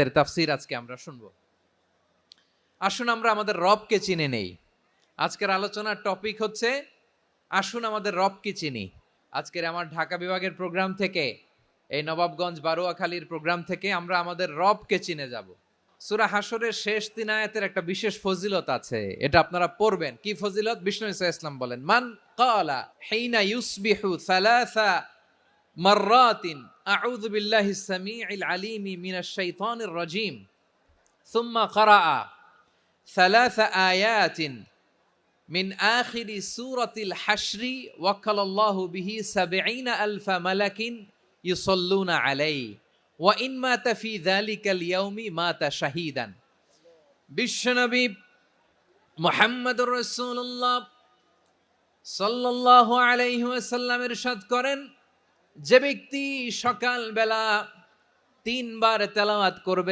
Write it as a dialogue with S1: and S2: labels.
S1: আয়াতের তাফসীর আজকে আমরা শুনবো। আসুন আমরা আমাদের রবকে চিনে নেই। আজকের আলোচনার টপিক হচ্ছে আসুন আমাদের রবকে চিনি। আজকের আমার ঢাকা বিভাগের প্রোগ্রাম থেকে, এই নবাবগঞ্জ বারোয়াখালীর প্রোগ্রাম থেকে আমরা আমাদের রবকে চিনে যাব। সূরা হাশরের শেষ 3 আয়াতের একটা বিশেষ ফজিলত আছে, এটা আপনারা পড়বেন। কি ফজিলত? বিষ্ণু ঈসা ইসলাম বলেন, মান ক্বালা হিনা ইউসবিহু সালাসা মাররাতিন আউযু বিল্লাহিস সামিউল আলিম মিনাশ শাইতানির রাজীম সুম্মা ক্বারাআ সালাসা আয়াতিন মিন আখিরি সূরাতিল হাশরি ওয়াক্কালাল্লাহু বিহি ৭০,০০০ মালাকিন ইউসাল্লুনা আলাইহি ওয়া ইন মাতা ফি যালিকাল ইয়াউমি মাতা শাহীদান। বিশ্বনবী মুহাম্মদুর রাসূলুল্লাহ সাল্লাল্লাহু আলাইহি ওয়াসাল্লাম ইরশাদ করেন, যে ব্যক্তি সকাল বেলা 3 বার তেলাওয়াত করবে